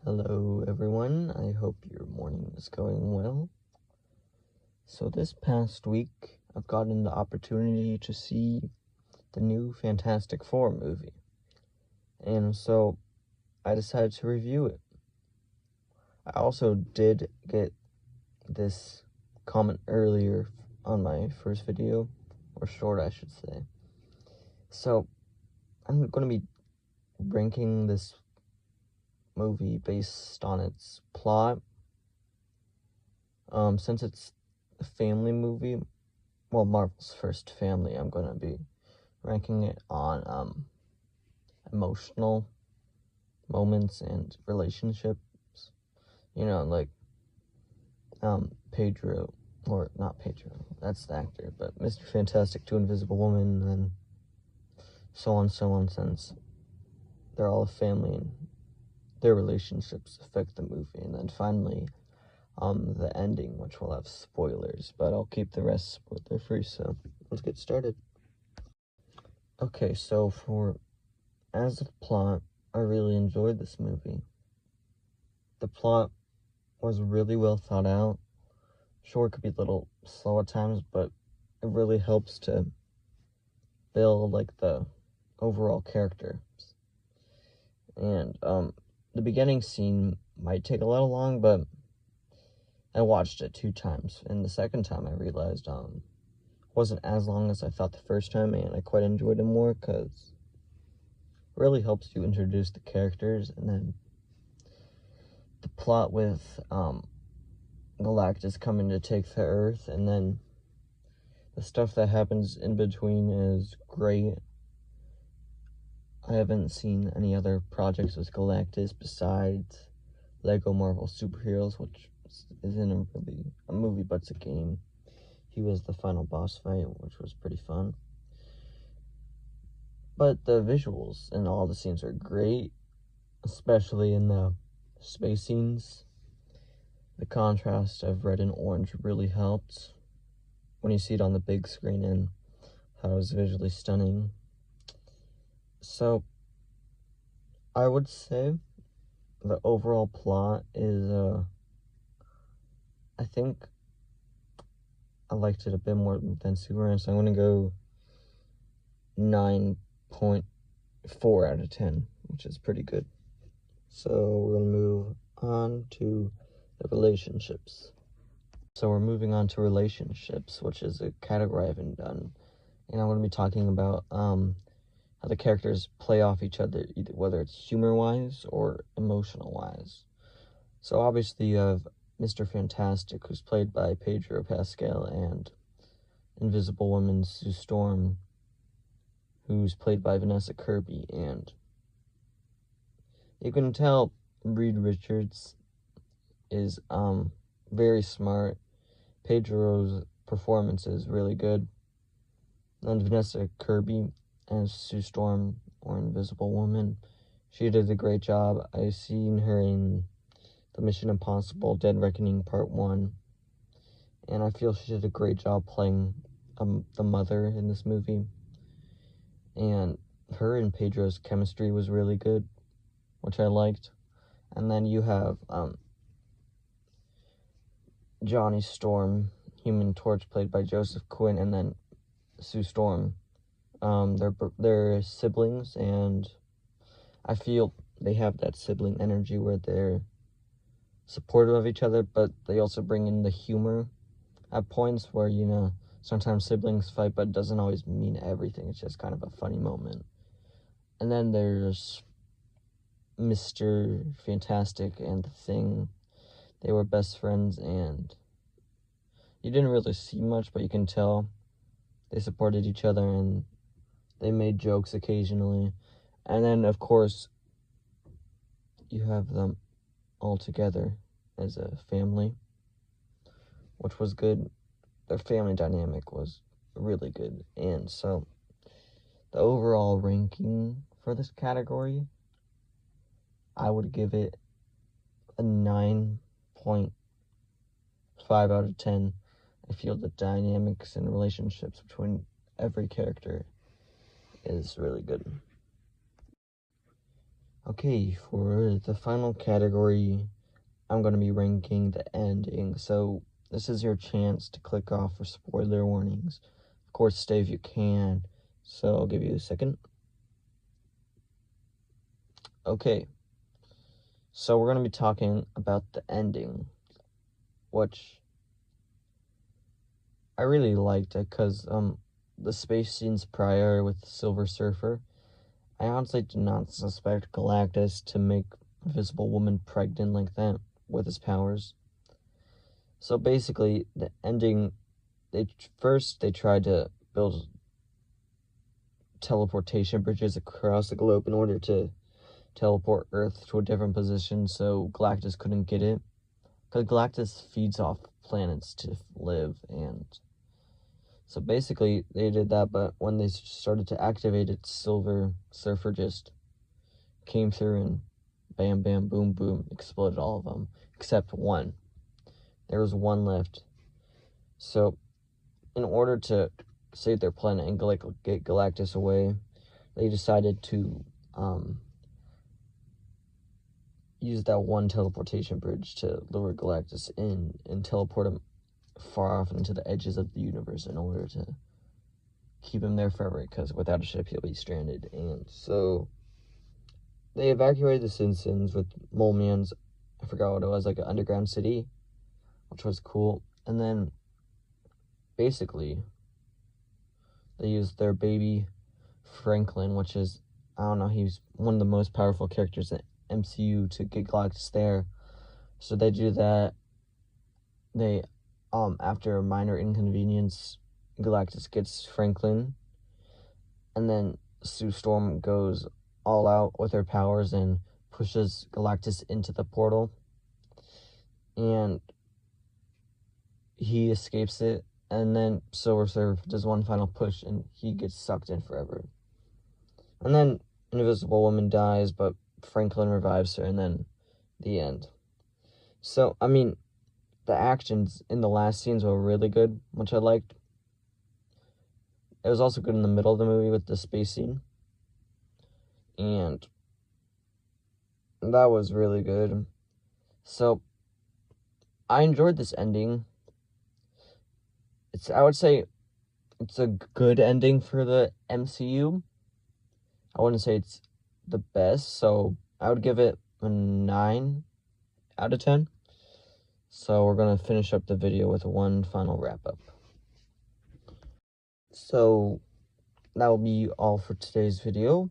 Hello everyone, I hope your morning is going well. So this past week, I've gotten the opportunity to see the new Fantastic Four movie. And so I decided to review it. I also did get this comment earlier on my first video, or short I should say. So I'm going to be ranking this movie based on its plot. Since it's a family movie, well, Marvel's first family, I'm going to be ranking it on emotional moments and relationships. You know, like Pedro, or not Pedro, that's the actor, but Mr. Fantastic to Invisible Woman, and so on, since they're all a family and their relationships affect the movie. And then finally, the ending, which will have spoilers, but I'll keep the rest spoiler free, so let's get started. Okay, so as of plot, I really enjoyed this movie. The plot was really well thought out. Sure, it could be a little slow at times, but it really helps to build, like, the overall characters. And, the beginning scene might take a little long, but I watched it 2 times, and the second time I realized, it wasn't as long as I thought the first time, and I quite enjoyed it more, because it really helps you introduce the characters, and then the plot with, Galactus coming to take the Earth, and then the stuff that happens in between is great. I haven't seen any other projects with Galactus besides Lego Marvel Superheroes, which isn't really a movie, but it's a game. He was the final boss fight, which was pretty fun. But the visuals in all the scenes are great, especially in the space scenes. The contrast of red and orange really helped when you see it on the big screen, and how it was visually stunning. So I would say the overall plot is, I think I liked it a bit more than Superman, so I'm going to go 9.4 out of 10, which is pretty good. So we're going to move on to the relationships. So we're moving on to relationships, which is a category I haven't done. And I'm going to be talking about how the characters play off each other, either whether it's humor-wise or emotional-wise. So obviously you have Mr. Fantastic, who's played by Pedro Pascal, and Invisible Woman Sue Storm, who's played by Vanessa Kirby. And you can tell Reed Richards is very smart. Pedro's performance is really good. And Vanessa Kirby as Sue Storm, or Invisible Woman, she did a great job. I've seen her in the Mission Impossible Dead Reckoning Part 1, and I feel she did a great job playing the mother in this movie. And her and Pedro's chemistry was really good, which I liked. And then you have Johnny Storm, Human Torch, played by Joseph Quinn, and then Sue Storm. They're siblings, and I feel they have that sibling energy where they're supportive of each other, but they also bring in the humor at points where, you know, sometimes siblings fight, but it doesn't always mean everything. It's just kind of a funny moment. And then there's Mr. Fantastic and the Thing. They were best friends, and you didn't really see much, but you can tell they supported each other, and they made jokes occasionally. And then, of course, you have them all together as a family, which was good. Their family dynamic was really good. And so the overall ranking for this category, I would give it a 9.5 out of 10. I feel the dynamics and relationships between every character is really good. Okay, for the final category, I'm going to be ranking the ending. So this is your chance to click off for spoiler warnings. Of course, stay if you can. So I'll give you a second. Okay, so we're going to be talking about the ending, which I really liked it because the space scenes prior with Silver Surfer, I honestly did not suspect Galactus to make Invisible Woman pregnant like that with his powers. So basically, the ending, they tried to build teleportation bridges across the globe in order to teleport Earth to a different position so Galactus couldn't get it. Because Galactus feeds off planets to live, and so basically they did that, but when they started to activate it, Silver Surfer just came through and bam, bam, boom, boom, exploded all of them, except one. There was one left. So in order to save their planet and get Galactus away, they decided to use that one teleportation bridge to lure Galactus in and teleport him far off into the edges of the universe in order to keep him there forever, because without a ship he'll be stranded. And so they evacuated the citizens with Mole Man's, I forgot what it was, like an underground city, which was cool. And then basically they used their baby Franklin, which is, I don't know, he's one of the most powerful characters in MCU, to get Galactus there. So they do that. They after a minor inconvenience, Galactus gets Franklin, and then Sue Storm goes all out with her powers and pushes Galactus into the portal, and he escapes it, and then Silver Surfer does one final push and he gets sucked in forever. And then Invisible Woman dies, but Franklin revives her, and then the end. So, I mean, the actions in the last scenes were really good, which I liked. It was also good in the middle of the movie with the space scene. And that was really good. So, I enjoyed this ending. I would say it's a good ending for the MCU. I wouldn't say it's the best, so I would give it a 9 out of 10. So we're going to finish up the video with one final wrap-up. So that will be all for today's video.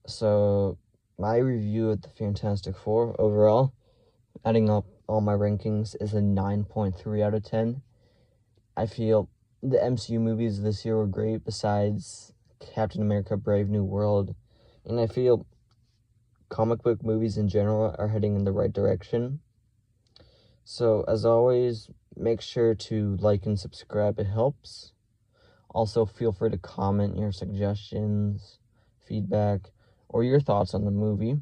So my review of the Fantastic Four overall, adding up all my rankings, is a 9.3 out of 10. I feel the MCU movies this year were great, besides Captain America Brave New World, and I feel comic book movies in general are heading in the right direction. So, as always, make sure to like and subscribe, it helps. Also, feel free to comment your suggestions, feedback, or your thoughts on the movie,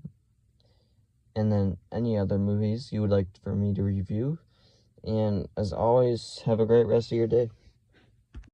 and then any other movies you would like for me to review. And as always, have a great rest of your day.